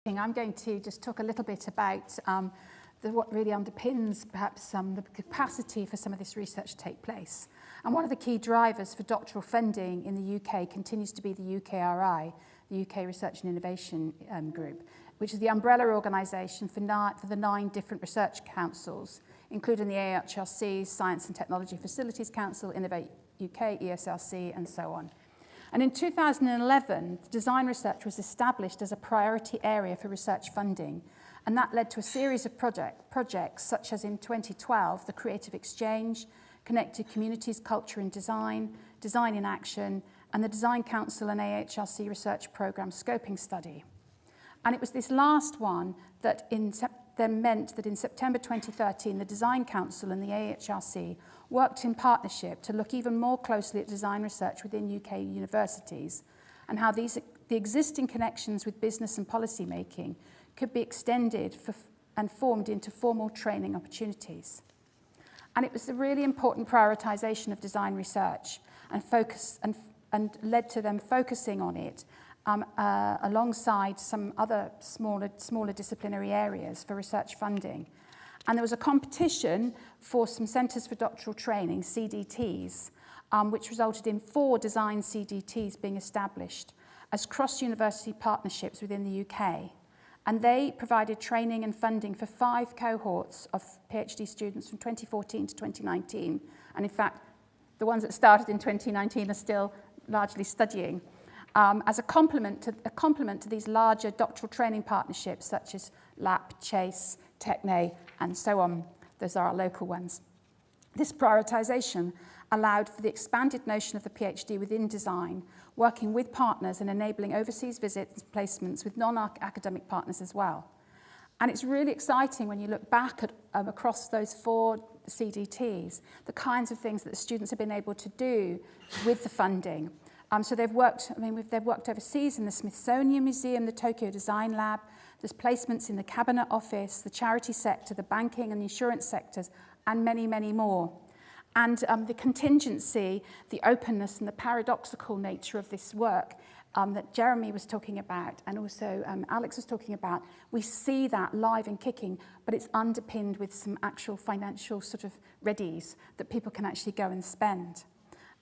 I'm going to just talk a little bit about what really underpins perhaps the capacity for some of this research to take place. And one of the key drivers for doctoral funding in the UK continues to be the UKRI, the UK Research and Innovation Group, which is the umbrella organisation for the 9 different research councils, including the AHRC, Science and Technology Facilities Council, Innovate UK, ESRC, and so on. And in 2011, design research was established as a priority area for research funding, and that led to a series of projects such as in 2012, the Creative Exchange, Connected Communities, Culture and Design, Design in Action, and the Design Council and AHRC Research Programme Scoping Study. And it was this last one that then meant that in September 2013, the Design Council and the AHRC worked in partnership to look even more closely at design research within UK universities and how the existing connections with business and policy making could be extended and formed into formal training opportunities. And it was a really important prioritisation of design research and led to them focusing on it alongside some other smaller disciplinary areas for research funding. And there was a competition for some Centres for Doctoral Training, CDTs, which resulted in 4 design CDTs being established as cross-university partnerships within the UK. And they provided training and funding for 5 cohorts of PhD students from 2014 to 2019. And in fact, the ones that started in 2019 are still largely studying. As a complement to these larger doctoral training partnerships such as LAP, Chase, Techne, and so on. Those are our local ones. This prioritisation allowed for the expanded notion of the PhD within design, working with partners and enabling overseas visits and placements with non-academic partners as well. And it's really exciting when you look back at across those 4 CDTs, the kinds of things that the students have been able to do with the funding. So they've worked overseas in the Smithsonian Museum, the Tokyo Design Lab. There's placements in the Cabinet Office, the charity sector, the banking and the insurance sectors, and many, many more. And the contingency, the openness and the paradoxical nature of this work that Jeremy was talking about and also Alex was talking about, we see that live and kicking, but it's underpinned with some actual financial sort of readies that people can actually go and spend.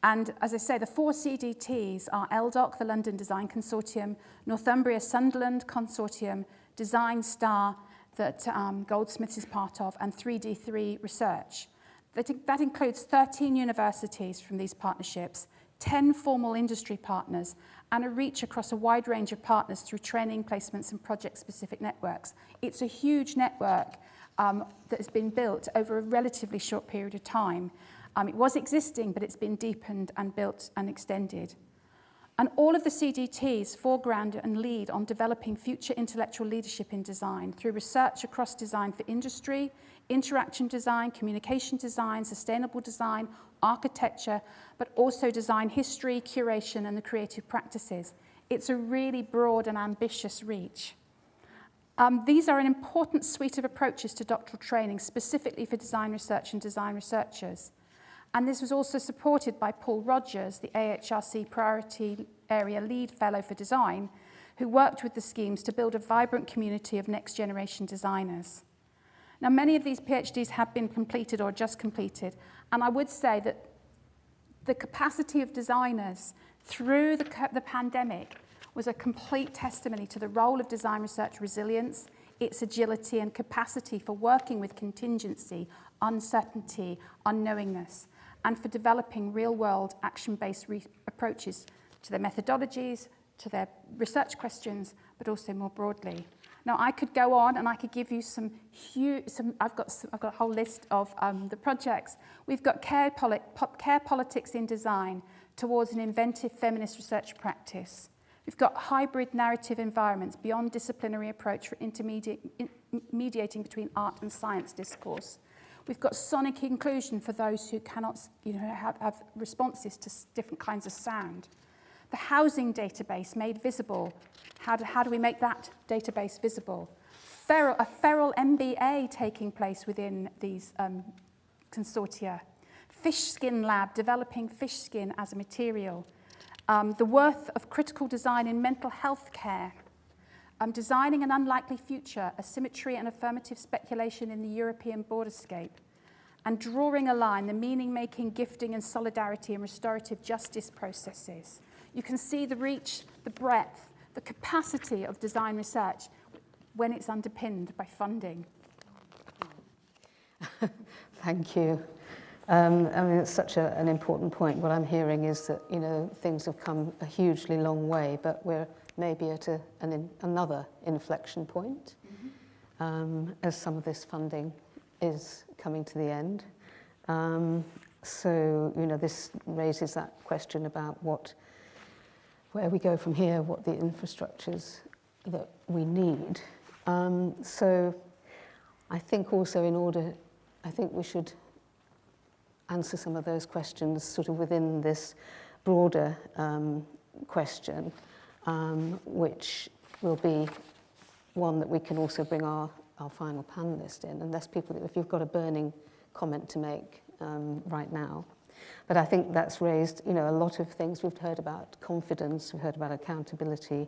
And as I say, the 4 CDTs are LDOC, the London Design Consortium, Northumbria Sunderland Consortium, Design Star, that Goldsmiths is part of, and 3D3 Research. That includes 13 universities from these partnerships, 10 formal industry partners, and a reach across a wide range of partners through training, placements, and project-specific networks. It's a huge network that has been built over a relatively short period of time. It was existing, but it's been deepened and built and extended. And all of the CDTs foreground and lead on developing future intellectual leadership in design through research across design for industry, interaction design, communication design, sustainable design, architecture, but also design history, curation, and the creative practices. It's a really broad and ambitious reach. These are an important suite of approaches to doctoral training, specifically for design research and design researchers. And this was also supported by Paul Rogers, the AHRC Priority Area Lead Fellow for Design, who worked with the schemes to build a vibrant community of next-generation designers. Now, many of these PhDs have been completed or just completed, and I would say that the capacity of designers through the pandemic was a complete testimony to the role of design research resilience, its agility and capacity for working with contingency, uncertainty, unknowingness, and for developing real-world action-based approaches to their methodologies, to their research questions, but also more broadly. Now, I could go on and I could give you I've got a whole list of the projects. We've got care politics in design towards an inventive feminist research practice. We've got hybrid narrative environments beyond disciplinary approach for mediating between art and science discourse. We've got sonic inclusion for those who cannot have responses to different kinds of sound. The housing database made visible. How do we make that database visible? A feral MBA taking place within these consortia. Fish skin lab developing fish skin as a material. The worth of critical design in mental health care. Designing an Unlikely Future, Asymmetry and Affirmative Speculation in the European Borderscape, and Drawing a Line, the Meaning-Making, Gifting and Solidarity and Restorative Justice Processes. You can see the reach, the breadth, the capacity of design research when it's underpinned by funding. Thank you. I mean, it's such an important point. What I'm hearing is that, you know, things have come a hugely long way, but we're maybe at another inflection point as some of this funding is coming to the end. So, you know, this raises that question about where we go from here, what the infrastructures that we need. So I think also I think we should answer some of those questions sort of within this broader question, which will be one that we can also bring our final panelist in, unless if you've got a burning comment to make right now. But I think that's raised, you know, a lot of things. We've heard about confidence, we've heard about accountability.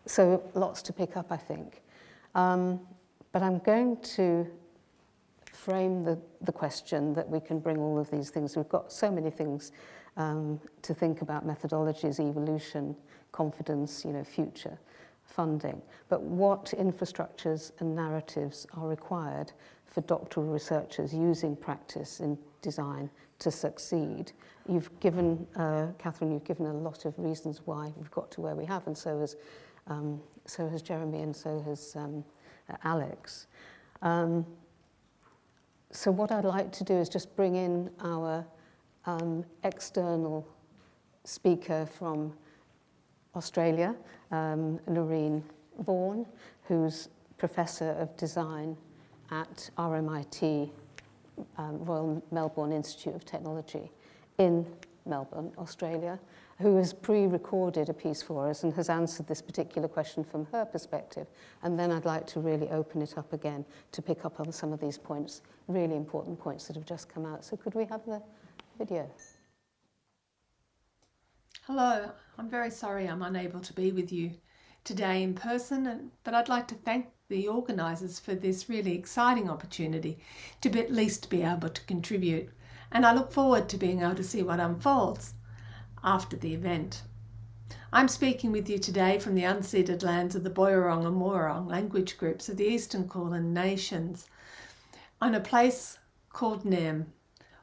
So lots to pick up, I think. But I'm going to frame the question that we can bring all of these things. We've got so many things to think about: methodologies, evolution, confidence, you know, future, funding. But what infrastructures and narratives are required for doctoral researchers using practice in design to succeed? You've given, Catherine, you've given a lot of reasons why we've got to where we have, and so has Jeremy, and so has Alex. So what I'd like to do is just bring in our external speaker from Australia, Noreen Vaughan, who's Professor of Design at RMIT, Royal Melbourne Institute of Technology in Melbourne, Australia, who has pre-recorded a piece for us and has answered this particular question from her perspective. And then I'd like to really open it up again to pick up on some of these points, really important points that have just come out. So could we have the video? Hello, I'm very sorry I'm unable to be with you today in person, but I'd like to thank the organisers for this really exciting opportunity to at least be able to contribute. And I look forward to being able to see what unfolds after the event. I'm speaking with you today from the unceded lands of the Boiwurrung and Woiwurrung language groups of the Eastern Kulin Nations on a place called Nem,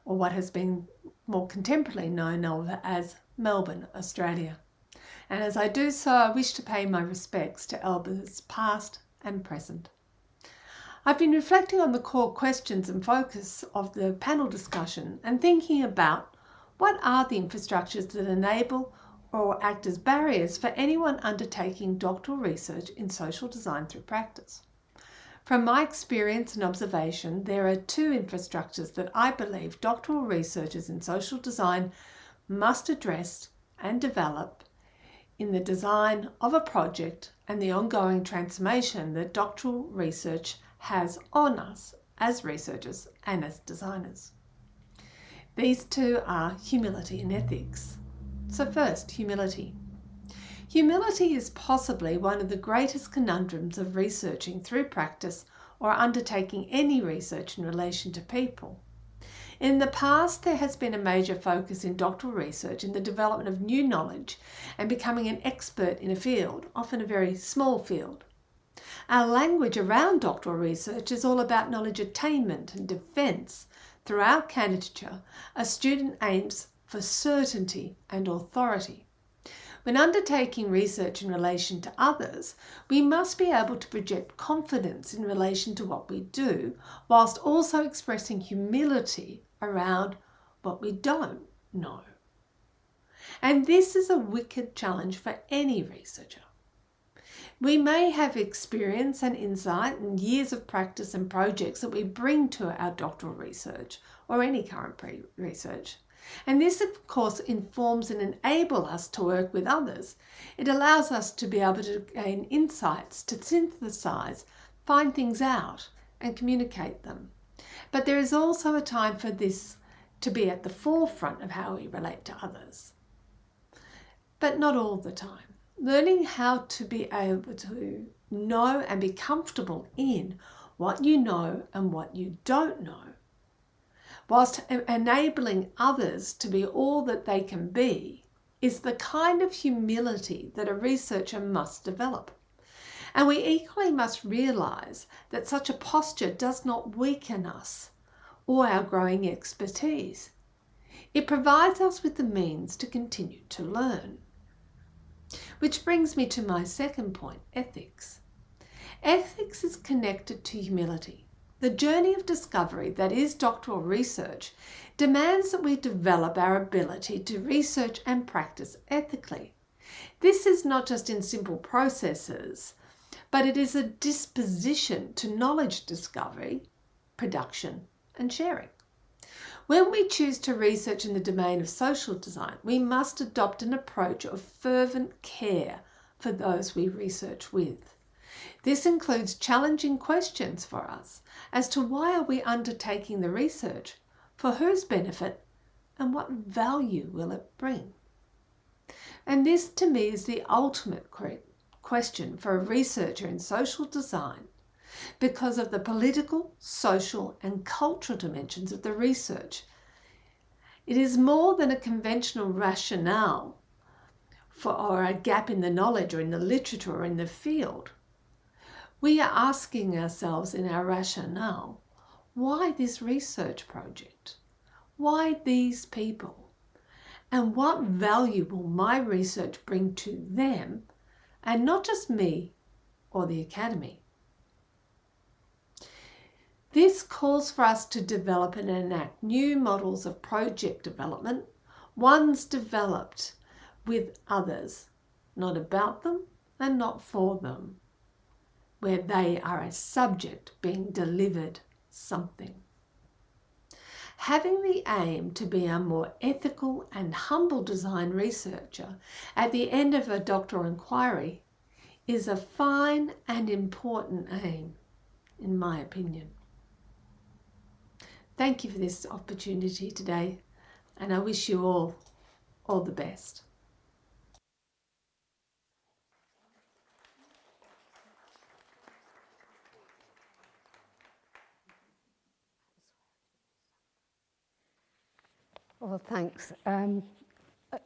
or what has been more contemporarily known as Melbourne, Australia. And as I do so, I wish to pay my respects to elders past and present. I've been reflecting on the core questions and focus of the panel discussion and thinking about what are the infrastructures that enable or act as barriers for anyone undertaking doctoral research in social design through practice. From my experience and observation, there are two infrastructures that I believe doctoral researchers in social design must address and develop in the design of a project and the ongoing transformation that doctoral research has on us as researchers and as designers. These two are humility and ethics. So first, humility. Humility is possibly one of the greatest conundrums of researching through practice or undertaking any research in relation to people. In the past, there has been a major focus in doctoral research in the development of new knowledge and becoming an expert in a field, often a very small field. Our language around doctoral research is all about knowledge attainment and defence. Throughout candidature, a student aims for certainty and authority. When undertaking research in relation to others, we must be able to project confidence in relation to what we do, whilst also expressing humility around what we don't know. And this is a wicked challenge for any researcher. We may have experience and insight and years of practice and projects that we bring to our doctoral research or any current research. And this, of course, informs and enables us to work with others. It allows us to be able to gain insights, to synthesize, find things out and communicate them. But there is also a time for this to be at the forefront of how we relate to others. But not all the time. learning how to be able to know and be comfortable in what you know and what you don't know, whilst enabling others to be all that they can be, is the kind of humility that a researcher must develop. And we equally must realise that such a posture does not weaken us or our growing expertise. It provides us with the means to continue to learn. Which brings me to my second point, ethics. Ethics is connected to humility. The journey of discovery that is doctoral research demands that we develop our ability to research and practice ethically. This is not just in simple processes, but it is a disposition to knowledge discovery, production, and sharing. When we choose to research in the domain of social design, we must adopt an approach of fervent care for those we research with. This includes challenging questions for us as to why are we undertaking the research, for whose benefit, and what value will it bring? And this to me is the ultimate question for a researcher in social design, because of the political, social and cultural dimensions of the research. It is more than a conventional rationale or a gap in the knowledge or in the literature or in the field. We are asking ourselves in our rationale, why this research project? Why these people? And what value will my research bring to them, and not just me or the academy? This calls for us to develop and enact new models of project development, ones developed with others, not about them and not for them, where they are a subject being delivered something. Having the aim to be a more ethical and humble design researcher at the end of a doctoral inquiry is a fine and important aim, in my opinion. Thank you for this opportunity today, and I wish you all the best. Well, thanks.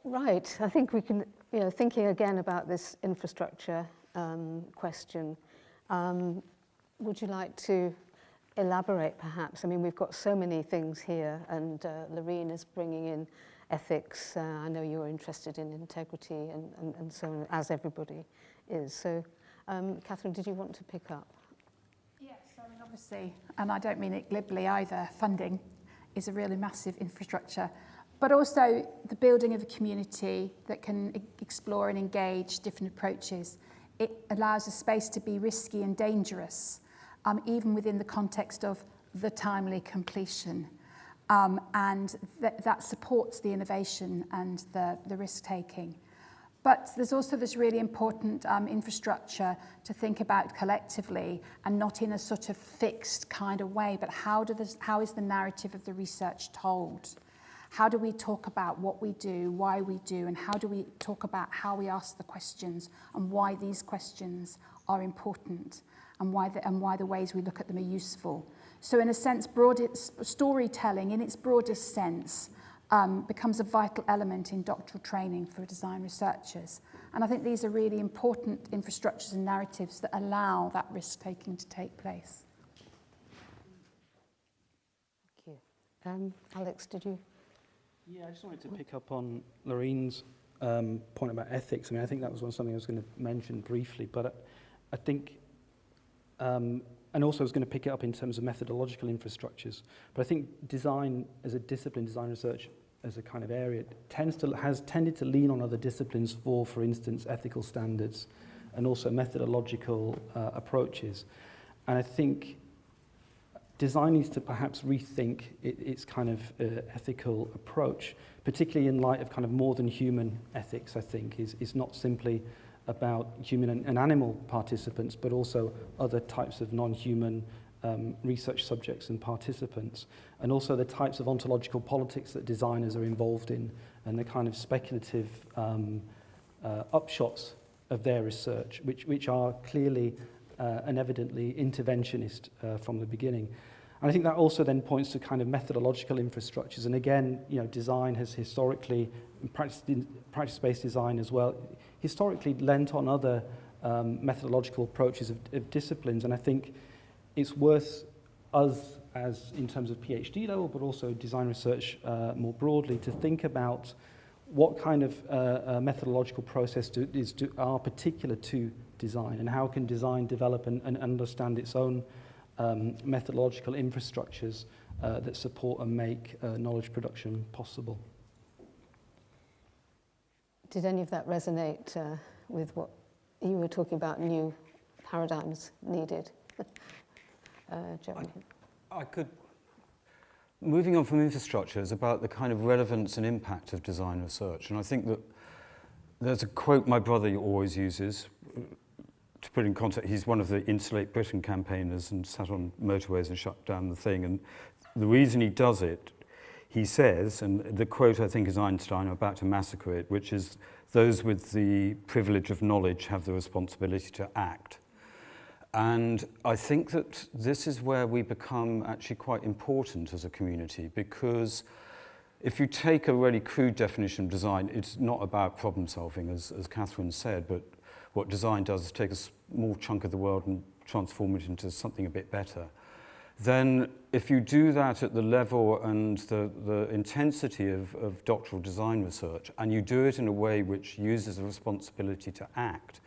Right, I think we can, thinking again about this infrastructure question, would you like to elaborate perhaps? I mean, we've got so many things here, and Lorraine is bringing in ethics. I know you're interested in integrity and so on, as everybody is. So, Catherine, did you want to pick up? Yes, I mean, obviously, and I don't mean it glibly either, funding is a really massive infrastructure, but also the building of a community that can explore and engage different approaches. It allows a space to be risky and dangerous, even within the context of the timely completion. And that supports the innovation and the risk-taking. But there's also this really important infrastructure to think about collectively, and not in a sort of fixed kind of way, but how is the narrative of the research told? How do we talk about what we do, why we do, and how do we talk about how we ask the questions and why these questions are important, and why the ways we look at them are useful? So in a sense, storytelling in its broadest sense becomes a vital element in doctoral training for design researchers. And I think these are really important infrastructures and narratives that allow that risk-taking to take place. Thank you. Alex, did you? Yeah, I just wanted to pick up on Lorraine's point about ethics. I mean, I think that was something I was going to mention briefly, but I think, and also I was going to pick it up in terms of methodological infrastructures. But I think design as a discipline, design research as a kind of area, has tended to lean on other disciplines for instance, ethical standards and also methodological approaches. And I think design needs to perhaps rethink its kind of ethical approach, particularly in light of kind of more than human ethics, I think, is not simply about human and animal participants, but also other types of non-human research subjects and participants, and also the types of ontological politics that designers are involved in, and the kind of speculative upshots their research, which are clearly and evidently interventionist from the beginning. And I think that also then points to kind of methodological infrastructures. And again, you know, design has historically, practice-based design as well, historically lent on other methodological approaches of disciplines. And I think it's worth us, as in terms of PhD level, but also design research more broadly, to think about what kind of methodological process are particular to design, and how can design develop and understand its own methodological infrastructures that support and make knowledge production possible. Did any of that resonate with what you were talking about, new paradigms needed? Jeremy? I could, moving on from infrastructure, is about the kind of relevance and impact of design research. And I think that there's a quote my brother always uses, to put in context, he's one of the Insulate Britain campaigners and sat on motorways and shut down the thing. And the reason he does it, he says, and the quote I think is Einstein, I'm about to massacre it, which is, those with the privilege of knowledge have the responsibility to act. And I think that this is where we become actually quite important as a community, because if you take a really crude definition of design, it's not about problem solving, as Catherine said, but what design does is take a small chunk of the world and transform it into something a bit better. Then if you do that at the level and the intensity of doctoral design research, and you do it in a way which uses a responsibility to act,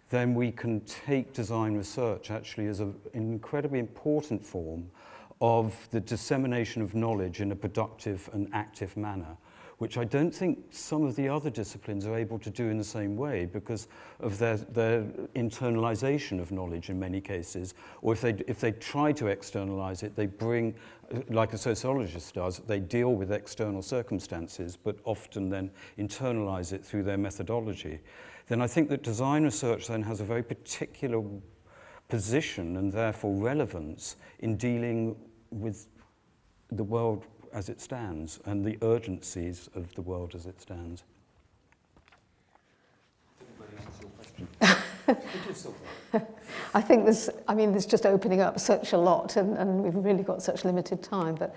then we can take design research actually as an incredibly important form of the dissemination of knowledge in a productive and active manner, which I don't think some of the other disciplines are able to do in the same way because of their internalization of knowledge in many cases, or if they try to externalize it, they bring, like a sociologist does, they deal with external circumstances, but often then internalize it through their methodology. Then I think that design research then has a very particular position and therefore relevance in dealing with the world as it stands and the urgencies of the world as it stands. I think there's just opening up such a lot, and we've really got such limited time, but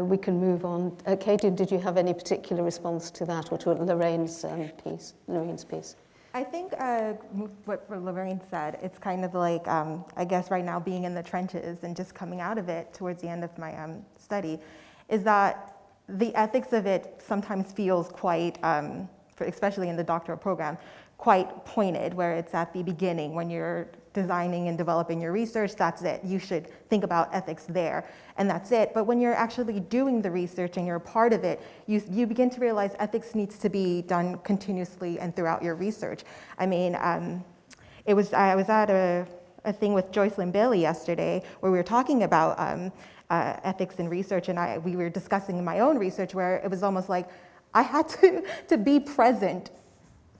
we can move on. Katie, did you have any particular response to that or to Lorraine's piece? I think what Lorraine said, it's kind of like, I guess right now being in the trenches and just coming out of it towards the end of my study, is that the ethics of it sometimes feels quite, especially in the doctoral program, quite pointed, where it's at the beginning when you're designing and developing your research, that's it. You should think about ethics there, and that's it. But when you're actually doing the research and you're a part of it, you begin to realize ethics needs to be done continuously and throughout your research. I mean, I was at a thing with Joycelyn Bailey yesterday where we were talking about ethics in research, and we were discussing my own research where it was almost like I had to be present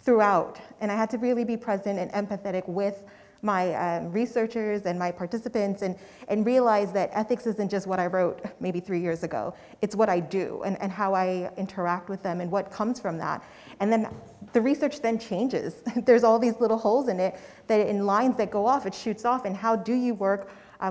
throughout, and I had to really be present and empathetic with my researchers and my participants, and realize that ethics isn't just what I wrote maybe 3 years ago. It's what I do and how I interact with them and what comes from that. And then the research then changes. There's all these little holes in it that in lines that go off, it shoots off. And how do you work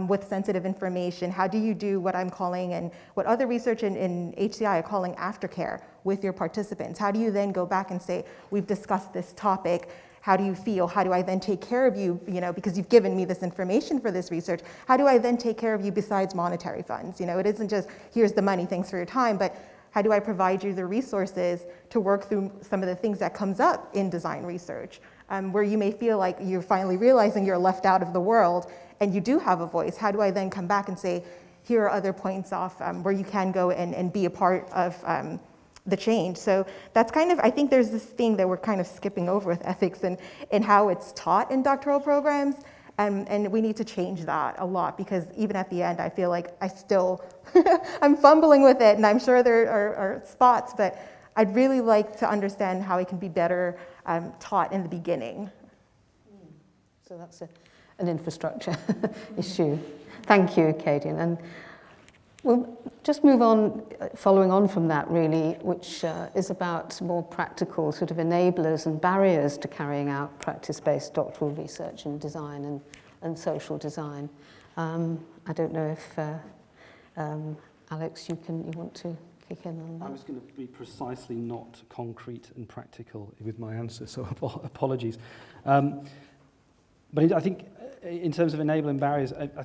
with sensitive information? How do you do what I'm calling, and what other research in HCI are calling aftercare with your participants? How do you then go back and say, we've discussed this topic, how do you feel? How do I then take care of you, because you've given me this information for this research? How do I then take care of you besides monetary funds? It isn't just, here's the money, thanks for your time, but how do I provide you the resources to work through some of the things that comes up in design research, where you may feel like you're finally realizing you're left out of the world and you do have a voice? How do I then come back and say, here are other points off where you can go and be a part of the change? So that's kind of, I think there's this thing that we're kind of skipping over with ethics and how it's taught in doctoral programs. And we need to change that a lot, because even at the end, I feel like I still, I'm fumbling with it, and I'm sure there are spots, but I'd really like to understand how it can be better taught in the beginning. So that's an infrastructure issue. Thank you, Katie. And We'll just move on, following on from that really, which is about more practical sort of enablers and barriers to carrying out practice-based doctoral research in design and social design. I don't know if, Alex, you want to kick in on that? I was going to be precisely not concrete and practical with my answer, so apologies. But I think in terms of enabling barriers, I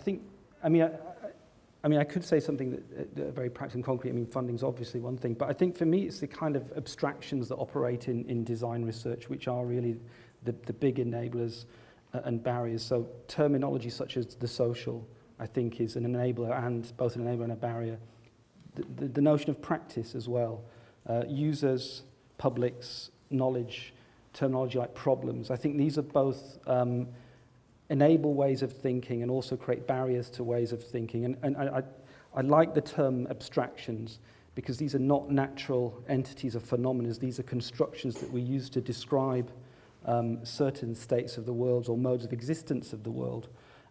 could say something that very practical and concrete. I mean, funding's obviously one thing, but I think for me it's the kind of abstractions that operate in design research which are really the big enablers and barriers. So terminology such as the social, I think, is an enabler, and both an enabler and a barrier. The notion of practice as well, users, publics, knowledge, terminology like problems. I think these are both enable ways of thinking and also create barriers to ways of thinking. And I like the term abstractions because these are not natural entities or phenomena. These are constructions that we use to describe certain states of the world or modes of existence of the world.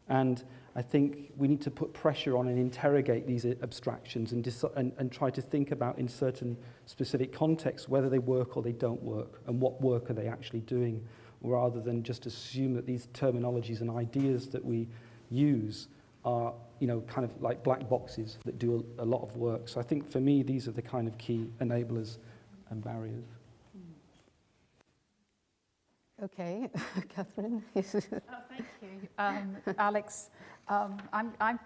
And I think we need to put pressure on and interrogate these abstractions and try to think about in certain specific contexts whether they work or they don't work and what work are they actually doing, rather than just assume that these terminologies and ideas that we use are, kind of like black boxes that do a lot of work. So I think for me, these are the kind of key enablers and barriers. Okay, Catherine. Oh, thank you, Alex. I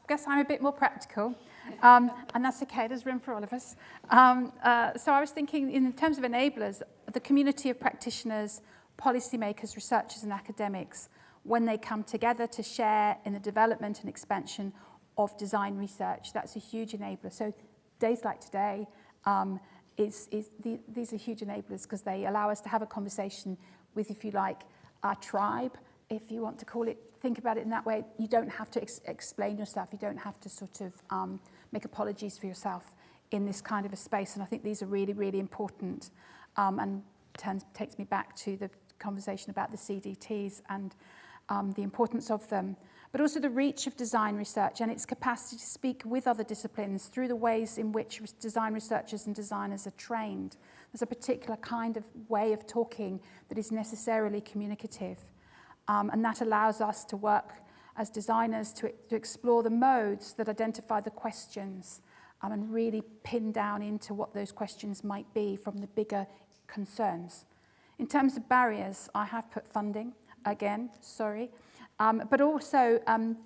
guess I'm a bit more practical, and that's okay. There's room for all of us. So I was thinking, in terms of enablers, the community of practitioners, policymakers, researchers, and academics, when they come together to share in the development and expansion of design research, that's a huge enabler. So days like today, these are huge enablers because they allow us to have a conversation with, if you like, our tribe, if you want to call it, think about it in that way. You don't have to explain yourself. You don't have to sort of make apologies for yourself in this kind of a space. And I think these are really, really important, and takes me back to the conversation about the CDTs and the importance of them, but also the reach of design research and its capacity to speak with other disciplines through the ways in which design researchers and designers are trained. There's a particular kind of way of talking that is necessarily communicative, and that allows us to work as designers to explore the modes that identify the questions, and really pin down into what those questions might be from the bigger concerns. In terms of barriers, I have put funding, again, sorry, but also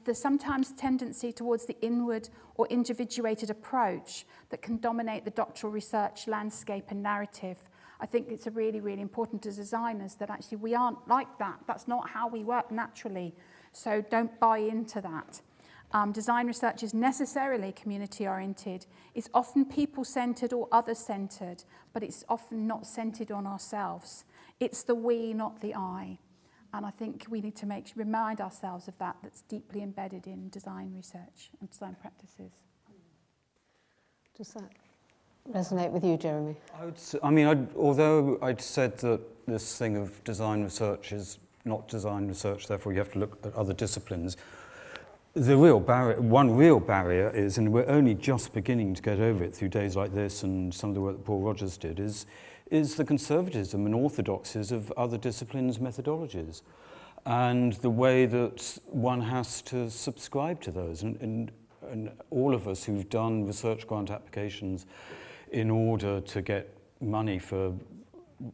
the sometimes tendency towards the inward or individuated approach that can dominate the doctoral research landscape and narrative. I think it's really, really important as designers that actually we aren't like that. That's not how we work naturally, so don't buy into that. Design research is necessarily community-oriented. It's often people-centred or other-centred, but it's often not centred on ourselves. It's the we, not the I. And I think we need to remind ourselves of that. That's deeply embedded in design research and design practices. Does that resonate with you, Jeremy? Although I'd said that this thing of design research is not design research, therefore you have to look at other disciplines, one real barrier is, and we're only just beginning to get over it through days like this and some of the work that Paul Rogers did, is the conservatism and orthodoxies of other disciplines' methodologies and the way that one has to subscribe to those. And all of us who've done research grant applications in order to get money for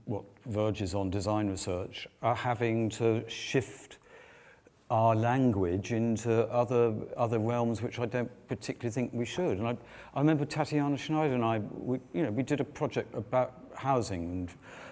what verges on design research are having to shift our language into other realms which I don't particularly think we should. And I remember Tatiana Schneider and I, we did a project about housing,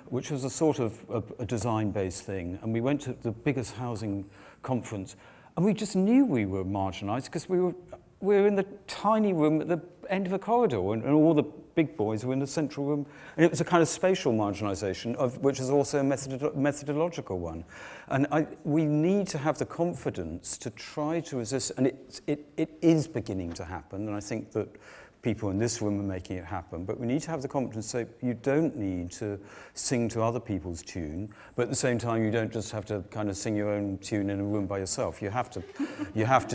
which was a sort of a design-based thing, and we went to the biggest housing conference, and we just knew we were marginalised because we were in the tiny room at the end of a corridor, and all the big boys were in the central room. And it was a kind of spatial marginalisation, which is also a methodological one. And we need to have the confidence to try to resist, and it is beginning to happen, and I think that people in this room are making it happen, but we need to have the confidence to say you don't need to sing to other people's tune, but at the same time you don't just have to kind of sing your own tune in a room by yourself. You have to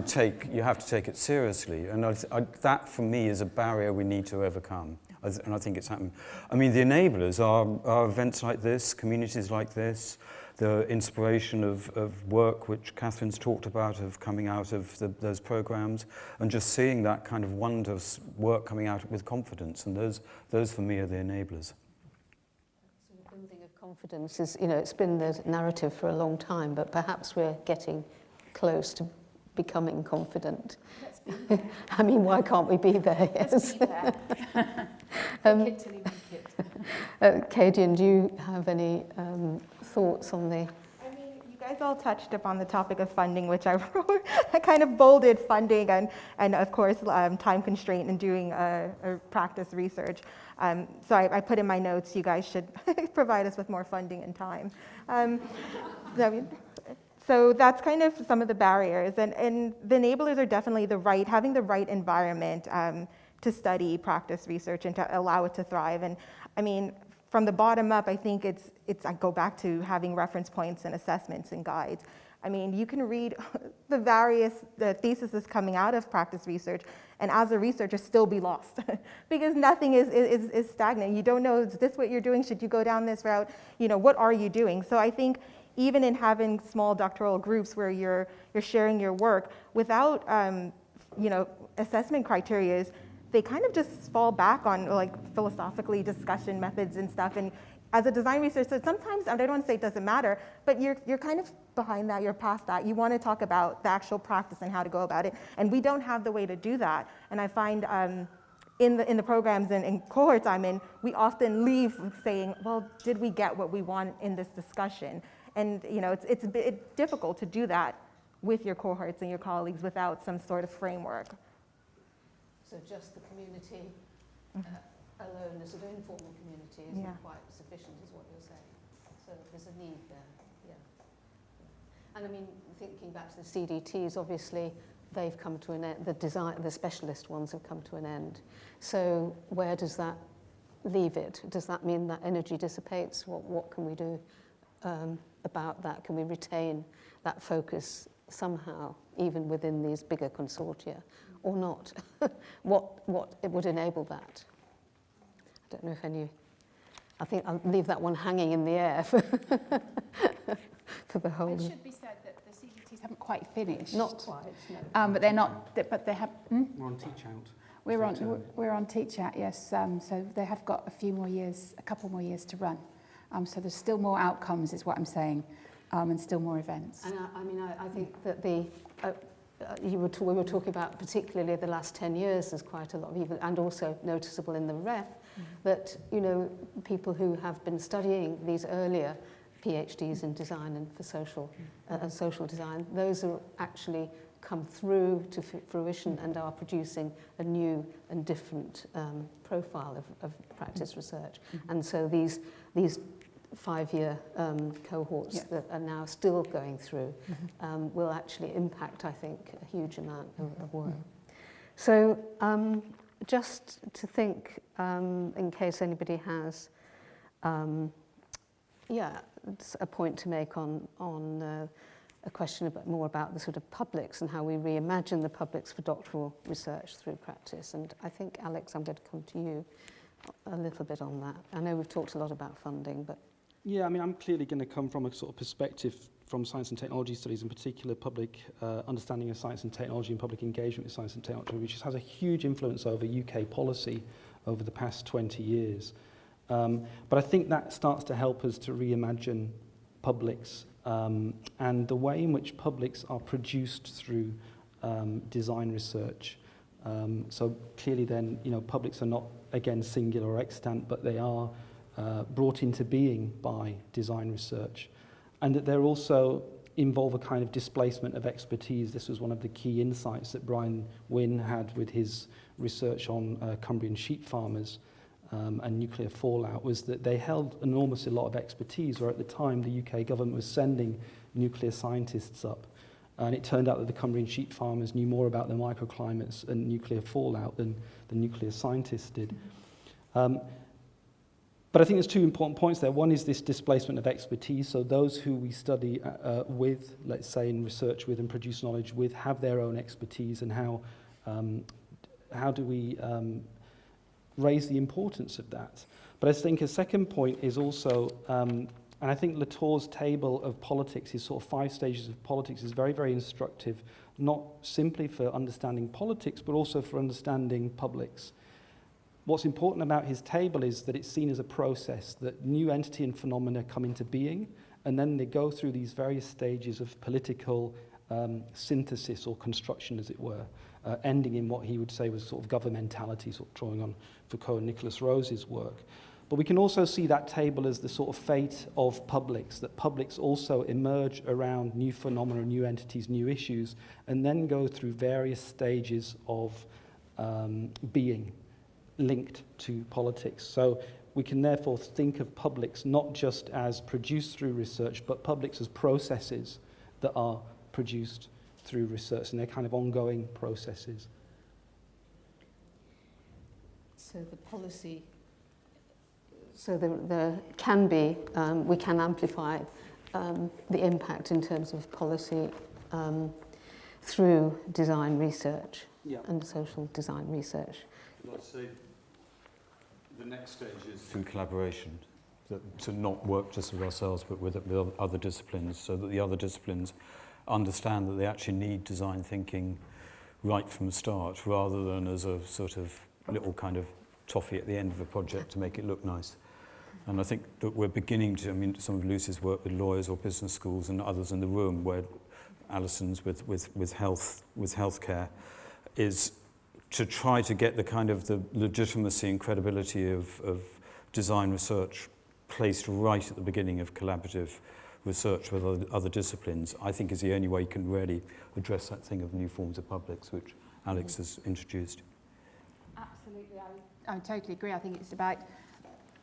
take it seriously, and that for me is a barrier we need to overcome, and I think it's happening. I mean, the enablers are events like this, communities like this, the inspiration of work which Catherine's talked about, of coming out of those programs, and just seeing that kind of wondrous work coming out with confidence, and those for me are the enablers. So the building of confidence is, it's been the narrative for a long time, but perhaps we're getting close to becoming confident. Let's be there. I mean, why can't we be there? Yes. Let's be there. Make it till you make it. Kadian, do you have any thoughts on the... I mean, you guys all touched upon the topic of funding, which I wrote. I kind of bolded funding and of course, time constraint in doing a practice research. So I put in my notes, you guys should provide us with more funding and time. So that's kind of some of the barriers. And the enablers are definitely having the right environment to study practice research and to allow it to thrive. And I mean, from the bottom up, I think I go back to having reference points and assessments and guides. I mean, you can read the theses coming out of practice research, and as a researcher still be lost because nothing is stagnant. You don't know, is this what you're doing? Should you go down this route? What are you doing? So I think even in having small doctoral groups where you're sharing your work without, assessment criteria, they kind of just fall back on like philosophically discussion methods and stuff. And as a design researcher, sometimes, I don't want to say it doesn't matter, but you're kind of behind that, you're past that. You want to talk about the actual practice and how to go about it. And we don't have the way to do that. And I find in the programs and cohorts I'm in, we often leave saying, well, did we get what we want in this discussion? And it's a bit difficult to do that with your cohorts and your colleagues without some sort of framework. So just the community alone as an informal community isn't quite sufficient, is what you're saying. So there's a need there, yeah. And I mean, thinking back to the CDTs, obviously they've come to an end, the specialist ones have come to an end. So where does that leave it? Does that mean that energy dissipates? What can we do about that? Can we retain that focus somehow, even within these bigger consortia? Or not? What it would enable that? I don't know if I think I'll leave that one hanging in the air for the whole. It should be said that the CGTs haven't quite finished. Not quite, no. But they're not. But they have. We're on Teach Out. We're on Teach Out, yes. So they have got a couple more years to run. So there's still more outcomes, is what I'm saying, and still more events. And I think that we were talking about particularly the last 10 years, there's quite a lot of, and also noticeable in the ref, that, people who have been studying these earlier PhDs in design and for social design, those are actually come through to fruition and are producing a new and different profile of practice research. And so these 5-year cohorts that are now still going through will actually impact, I think, a huge amount of work. So just to think, in case anybody has a point to make on a question more about the sort of publics and how we reimagine the publics for doctoral research through practice. And I think, Alex, I'm going to come to you a little bit on that. I know we've talked a lot about funding, but... Yeah, I mean, I'm clearly going to come from a sort of perspective from science and technology studies, in particular public understanding of science and technology and public engagement with science and technology, which has a huge influence over UK policy over the past 20 years. But I think that starts to help us to reimagine publics and the way in which publics are produced through design research. So clearly then, publics are not, again, singular or extant, but they are brought into being by design research. And that they're also, involve a kind of displacement of expertise. This was one of the key insights that Brian Wynne had with his research on Cumbrian sheep farmers and nuclear fallout, was that they held enormous a lot of expertise, where at the time the UK government was sending nuclear scientists up. And it turned out that the Cumbrian sheep farmers knew more about the microclimates and nuclear fallout than the nuclear scientists did. But I think there's two important points there. One is this displacement of expertise. So those who we study with, let's say in research with and produce knowledge with, have their own expertise, and how do we raise the importance of that? But I think a second point is also, and I think Latour's table of politics, his sort of 5 stages of politics, is very, very instructive, not simply for understanding politics, but also for understanding publics. What's important about his table is that it's seen as a process, that new entity and phenomena come into being, and then they go through these various stages of political synthesis or construction, as it were, ending in what he would say was sort of governmentality, sort of drawing on Foucault and Nicholas Rose's work. But we can also see that table as the sort of fate of publics, that publics also emerge around new phenomena, new entities, new issues, and then go through various stages of being linked to politics. So we can therefore think of publics not just as produced through research, but publics as processes that are produced through research, and they're kind of ongoing processes. So the policy, so there can be, we can amplify the impact in terms of policy through design research and social design research. Let's say the next stage is through collaboration, to not work just with ourselves but with other disciplines, so that the other disciplines understand that they actually need design thinking right from the start, rather than as a sort of little kind of toffee at the end of a project to make it look nice. And I think that we're beginning to, I mean, some of Lucy's work with lawyers or business schools and others in the room, where Alison's with healthcare, is to try to get the kind of the legitimacy and credibility of design research placed right at the beginning of collaborative research with other disciplines, I think is the only way you can really address that thing of new forms of publics, which Alex has introduced. Absolutely, I totally agree. I think it's about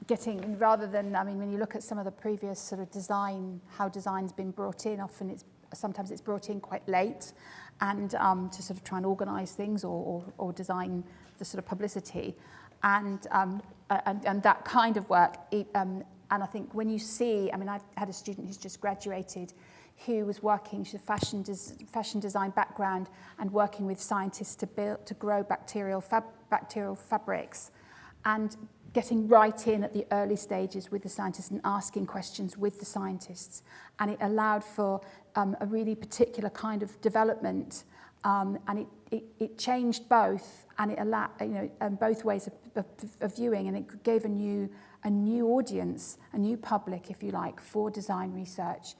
getting, rather than, I mean, when you look at some of the previous sort of design, how design's been brought in, often sometimes it's brought in quite late, and to sort of try and organise things or design the sort of publicity, and that kind of work. And I think when you see, I mean, I've had a student who's just graduated who was working, she's a fashion design background, and working with scientists to grow bacterial fabrics, and getting right in at the early stages with the scientists and asking questions with the scientists. And it allowed for a really particular kind of development, and it changed both, and it allowed, both ways of viewing, and it gave a new audience, a new public, if you like, for design research,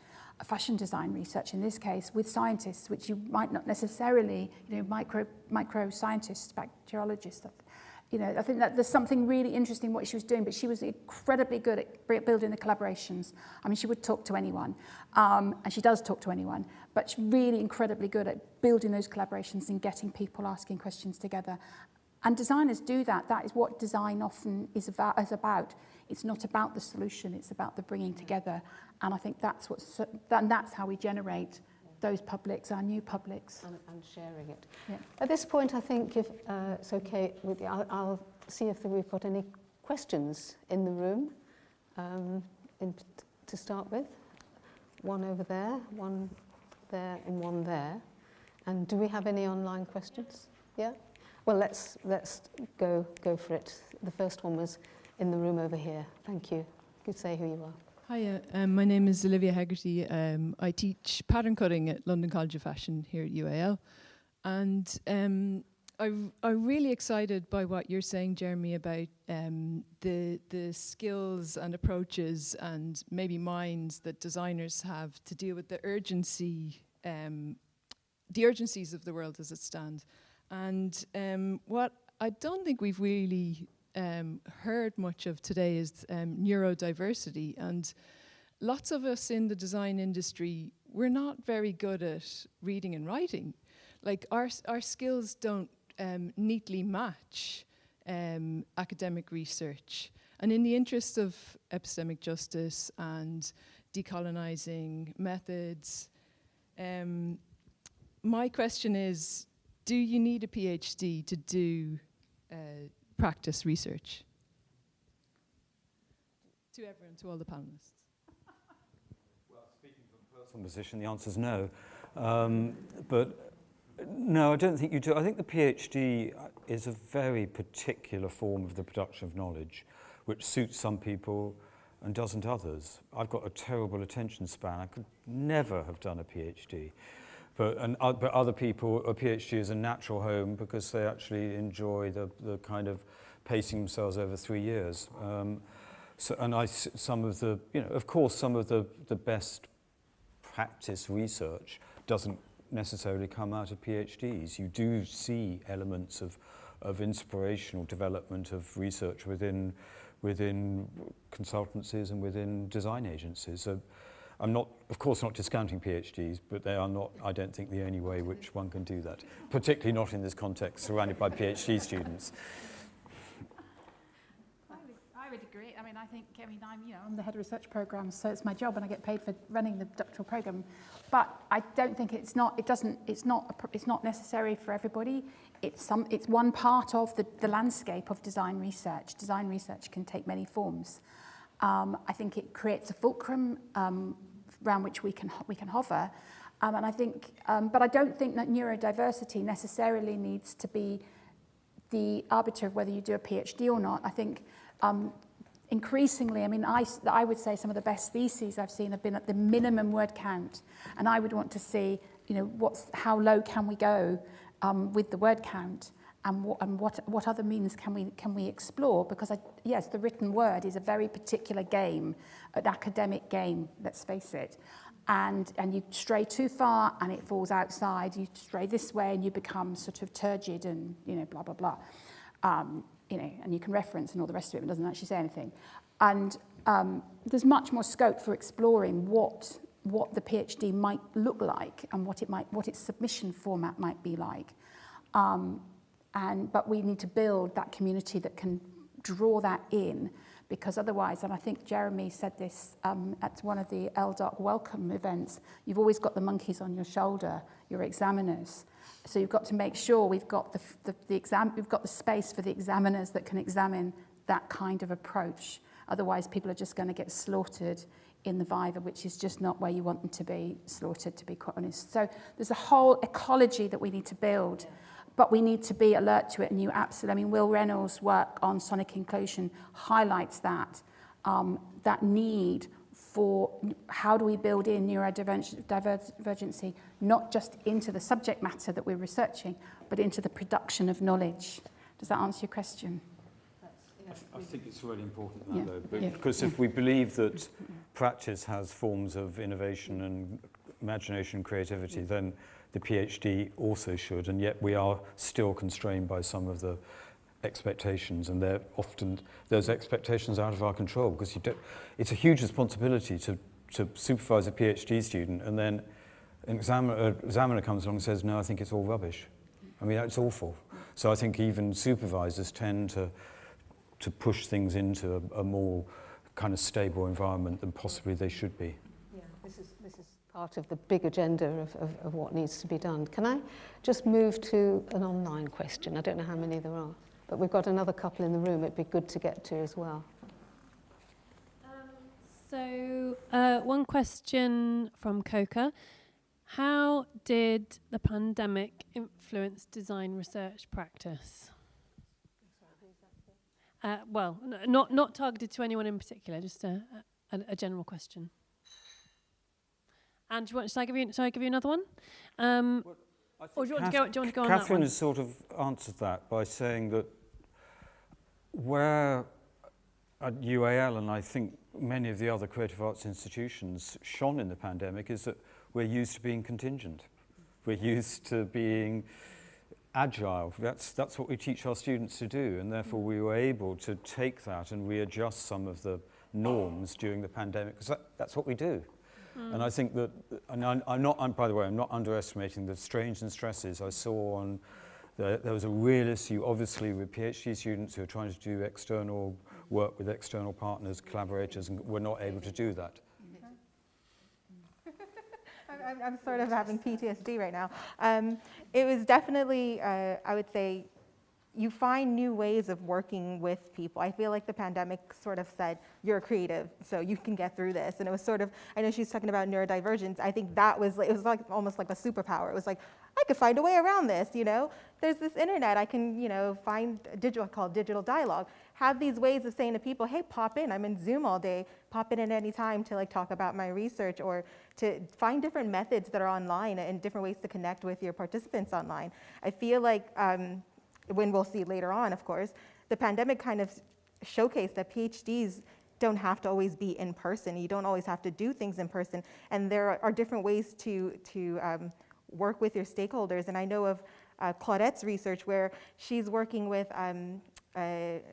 fashion design research in this case, with scientists, which you might not necessarily, micro scientists, bacteriologists. I think that there's something really interesting what she was doing, but she was incredibly good at building the collaborations. I mean, she would talk to anyone, and she does talk to anyone, but she's really incredibly good at building those collaborations and getting people asking questions together. And designers do that. That is what design often is about. It's not about the solution, it's about the bringing together. And I think that's how we generate those publics, our new publics. And sharing it. Yeah. At this point, I think if it's okay with you, I'll see if we've got any questions in the room to start with. One over there, one there, and one there. And do we have any online questions? Yeah? Well, let's go for it. The first one was in the room over here. Thank you. You could say who you are. Hiya, my name is Olivia Hegarty. I teach pattern cutting at London College of Fashion here at UAL. And I'm really excited by what you're saying, Jeremy, about the skills and approaches and maybe minds that designers have to deal with the urgencies of the world as it stands. And what I don't think we've really heard much of today is neurodiversity. And lots of us in the design industry, we're not very good at reading and writing. Like our skills don't neatly match academic research. And in the interest of epistemic justice and decolonizing methods, my question is, do you need a PhD to do practice research? To everyone, to all the panelists. Well, speaking from a personal position, the answer is no. But no, I don't think you do. I think the PhD is a very particular form of the production of knowledge, which suits some people and doesn't others. I've got a terrible attention span. I could never have done a PhD. But other people, a PhD is a natural home because they actually enjoy the kind of pacing themselves over 3 years. Some of the, of course, some of the best practice research doesn't necessarily come out of PhDs. You do see elements of inspirational development of research within consultancies and within design agencies. So I'm not, of course, not discounting PhDs, but they are not, I don't think, the only way which one can do that, particularly not in this context, surrounded by PhD students. I would agree. I'm the head of research programs, so it's my job, and I get paid for running the doctoral program. But I don't think it's not necessary for everybody. It's one part of the landscape of design research. Design research can take many forms. I think it creates a fulcrum around which we can hover, and I think, but I don't think that neurodiversity necessarily needs to be the arbiter of whether you do a PhD or not. I think increasingly, I would say some of the best theses I've seen have been at the minimum word count, and I would want to see, how low can we go with the word count, and what other means can we explore? Because yes, the written word is a very particular game, an academic game. Let's face it, and you stray too far and it falls outside. You stray this way and you become sort of turgid and blah blah blah. And you can reference and all the rest of it, but it doesn't actually say anything. And there's much more scope for exploring what the PhD might look like and what its submission format might be like. But we need to build that community that can draw that in, because otherwise, and I think Jeremy said this at one of the LDoc welcome events, you've always got the monkeys on your shoulder, your examiners. So you've got to make sure we've got we've got the space for the examiners that can examine that kind of approach. Otherwise, people are just going to get slaughtered in the Viva, which is just not where you want them to be slaughtered, to be quite honest. So there's a whole ecology that we need to build, but we need to be alert to it. And you absolutely, Will Reynolds' work on sonic inclusion highlights that need for how do we build in neurodivergency, not just into the subject matter that we're researching, but into the production of knowledge. Does that answer your question? I think it's really important now, though, because if we believe that practice has forms of innovation and imagination and creativity, then the PhD also should, and yet we are still constrained by some of the expectations, and they're often those expectations out of our control, because it's a huge responsibility to supervise a PhD student, and then an examiner comes along and says, no, I think it's all rubbish. It's awful. So I think even supervisors tend to push things into a more kind of stable environment than possibly they should be. Yeah, this is part of the big agenda of what needs to be done. Can I just move to an online question? I don't know how many there are, but we've got another couple in the room it'd be good to get to as well. One question from Coca. How did the pandemic influence design research practice? Not targeted to anyone in particular, just a general question. And shall I give you another one? Or do you want to go on that one? Catherine has sort of answered that by saying that where at UAL, and I think many of the other creative arts institutions shone in the pandemic, is that we're used to being contingent. We're used to being agile. That's what we teach our students to do, and therefore we were able to take that and readjust some of the norms during the pandemic, because that's what we do. And I think that, and I'm not, by the way, I'm not underestimating the strains and stresses I saw on, there was a real issue, obviously, with PhD students who are trying to do external work with external partners, collaborators, and were not able to do that. I'm sort of having PTSD right now. It was definitely, I would say, you find new ways of working with people. I feel like the pandemic sort of said, you're creative, so you can get through this. And it was sort of, I know she's talking about neurodivergence. I think that was, it was like almost like a superpower. It was like, I could find a way around this, you know? There's this internet, I can, you know, find called digital dialogue. Have these ways of saying to people, hey, pop in, I'm in Zoom all day, pop in at any time to like talk about my research, or to find different methods that are online and different ways to connect with your participants online. I feel like, when we'll see later on, of course, the pandemic kind of showcased that PhDs don't have to always be in person. You don't always have to do things in person. And there are different ways to work with your stakeholders. And I know of Claudette's research where she's working with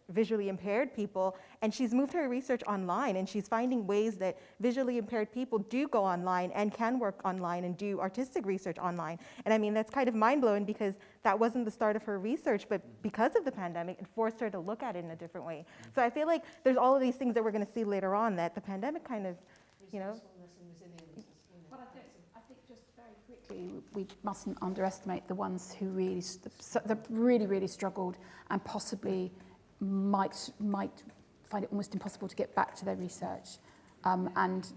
visually impaired people, and she's moved her research online, and she's finding ways that visually impaired people do go online and can work online and do artistic research online. And I mean, that's kind of mind-blowing, because that wasn't the start of her research, but because of the pandemic, it forced her to look at it in a different way. So I feel like there's all of these things that we're going to see later on that the pandemic kind of, you know. Well, I think just very quickly, we mustn't underestimate the ones who really struggled and possibly might find it almost impossible to get back to their research. And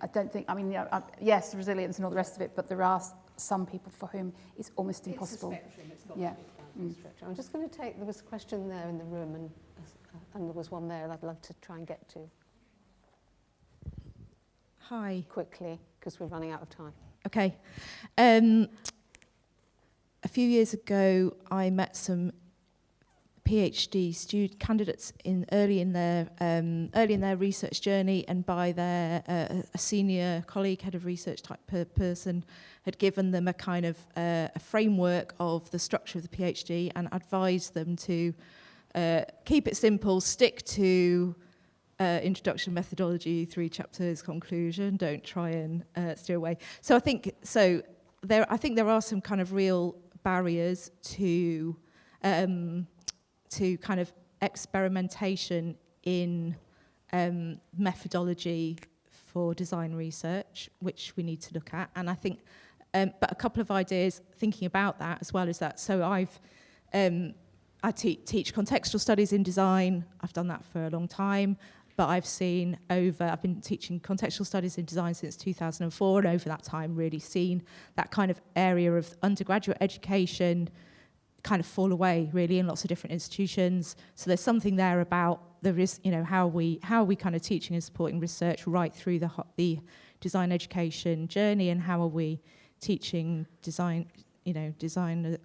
I don't think, I mean, you know, yes, resilience and all the rest of it, but there are some people for whom it's almost impossible. It's a spectrum, it's not a spectrum. I'm just going to take, there was a question there in the room, and there was one there I'd love to try and get to. Hi. Quickly, because we're running out of time. Okay. A few years ago, I met some PhD candidates early in their research journey, and by their a senior colleague, head of research type person, had given them a kind of a framework of the structure of the PhD and advised them to keep it simple, stick to introduction, methodology, 3 chapters, conclusion. Don't try and steer away. So I think there are some kind of real barriers to kind of experimentation in methodology for design research, which we need to look at. And I think, but a couple of ideas thinking about that as well as that. So I teach contextual studies in design. I've done that for a long time. But I've been teaching contextual studies in design since 2004, and over that time really seen that kind of area of undergraduate education kind of fall away really in lots of different institutions. So there's something there about how we kind of teaching and supporting research right through the design education journey, and how are we teaching design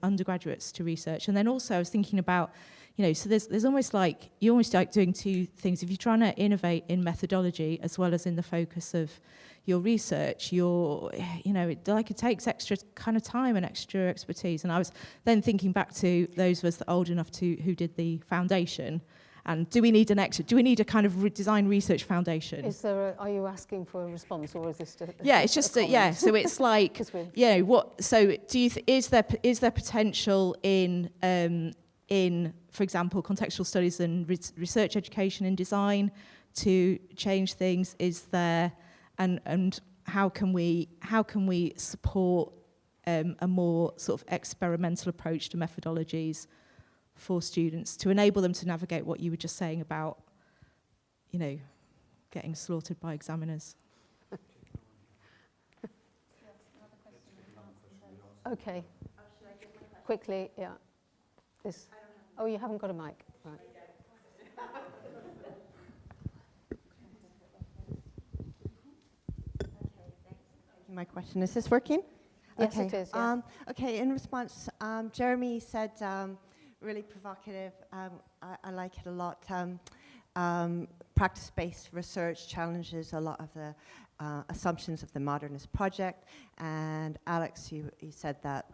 undergraduates to research. And then also I was thinking about, so there's almost like, you're almost like doing 2 things. If you're trying to innovate in methodology as well as in the focus of your research, it takes extra kind of time and extra expertise. And I was then thinking back to those of us that are old enough who did the foundation. And do we need a kind of design research foundation? Are you asking for a response, or is this just it's just yeah. So it's like, So is there potential in, for example, contextual studies and research education in design to change things? Is there, and how can we support a more sort of experimental approach to methodologies for students to enable them to navigate what you were just saying about, getting slaughtered by examiners? Okay. Quickly, yeah. Oh, you haven't got a mic. Right. My question, is this working? Yes, okay. it is, yes. Okay, in response, Jeremy said, really provocative, I like it a lot, practice-based research challenges a lot of the assumptions of the modernist project, and Alex, you said that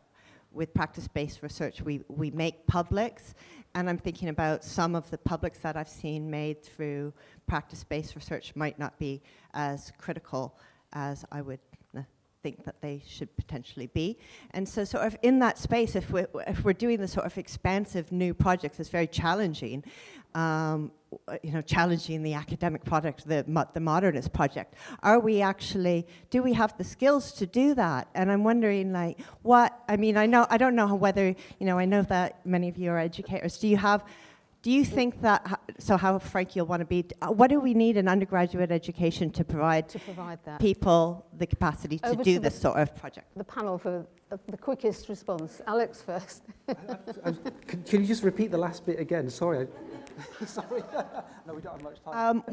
with practice-based research we make publics, and I'm thinking about some of the publics that I've seen made through practice-based research might not be as critical as I would think that they should potentially be. And so sort of in that space, if we're doing the sort of expansive new projects, it's very challenging, challenging the academic project, the modernist project. Are we actually, do we have the skills to do that? And I'm wondering, like, I don't know whether, I know that many of you are educators. Do you think that, so how frank you'll want to be, what do we need in undergraduate education to provide that people the capacity to do this sort of project? The panel for the quickest response. Alex first. Can you just repeat the last bit again? Sorry. Sorry. No, we don't have much time.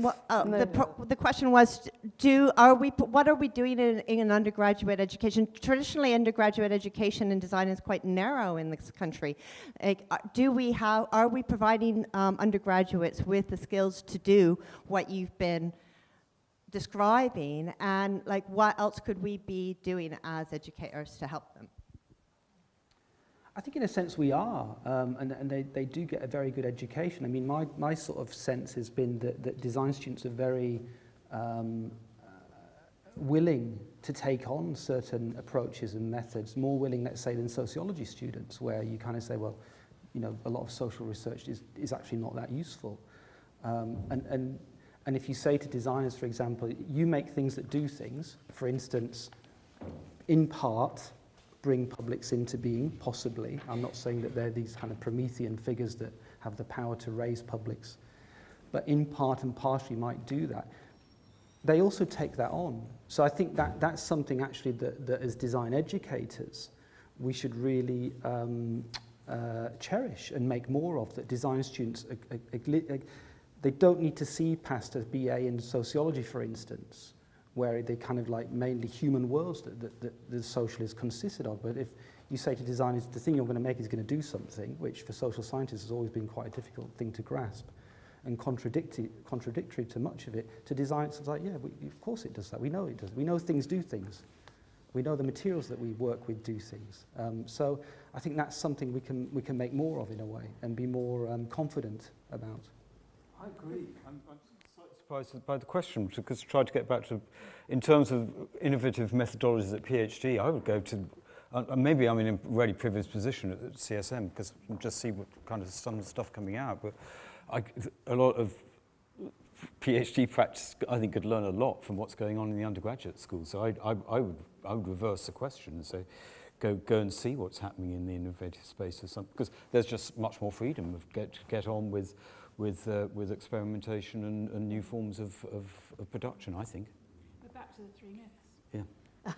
The question was, what are we doing in undergraduate education? Traditionally, undergraduate education in design is quite narrow in this country. Like, are we providing undergraduates with the skills to do what you've been describing, and like what else could we be doing as educators to help them? I think in a sense we are, and they do get a very good education. I mean, my sort of sense has been that design students are very willing to take on certain approaches and methods, more willing, let's say, than sociology students, where you kind of say, well, a lot of social research is actually not that useful. And if you say to designers, for example, you make things that do things, for instance, in part, bring publics into being, possibly. I'm not saying that they're these kind of Promethean figures that have the power to raise publics, but in part and partially might do that. They also take that on. So I think that's something actually that as design educators, we should really cherish and make more of, that design students, they don't need to see past a BA in sociology, for instance, where they kind of like mainly human worlds that the social is consisted of. But if you say to designers, the thing you're going to make is going to do something, which for social scientists has always been quite a difficult thing to grasp, and contradictory to much of it, to designers it's like, yeah, of course it does that. We know it does. We know things do things. We know the materials that we work with do things. So I think that's something we can make more of in a way and be more confident about. I agree. I'm slightly surprised by the question, because I tried to get back to, in terms of innovative methodologies at PhD, I would go to, maybe I'm in a really privileged position at CSM, because I just see what kind of some stuff coming out, but a lot of PhD practice, I think, could learn a lot from what's going on in the undergraduate school. So I would reverse the question and say, go and see what's happening in the innovative space or something, because there's just much more freedom of get on with experimentation and new forms of production, I think. We're back to the 3 myths. Yeah.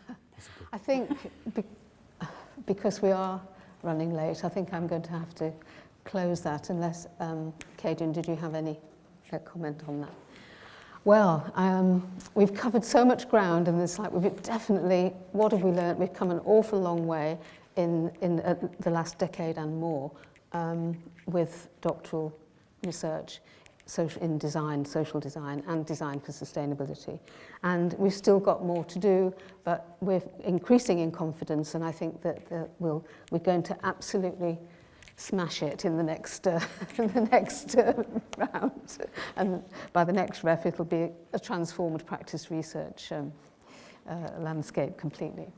I think because we are running late, I think I'm going to have to close that, unless, Cajun, did you have any comment on that? Well, we've covered so much ground, and it's like we've definitely, what have we learned? We've come an awful long way in the last decade and more with doctoral research in design, social design, and design for sustainability. And we've still got more to do, but we're increasing in confidence, and I think that we're going to absolutely smash it in the next round. And by the next ref, it'll be a transformed practice research landscape completely.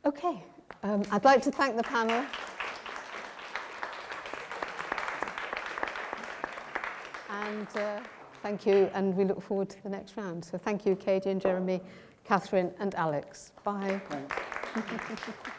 Okay, I'd like to thank the panel. And thank you, and we look forward to the next round. So thank you, Katie and Jeremy, Catherine and Alex. Bye. Thanks.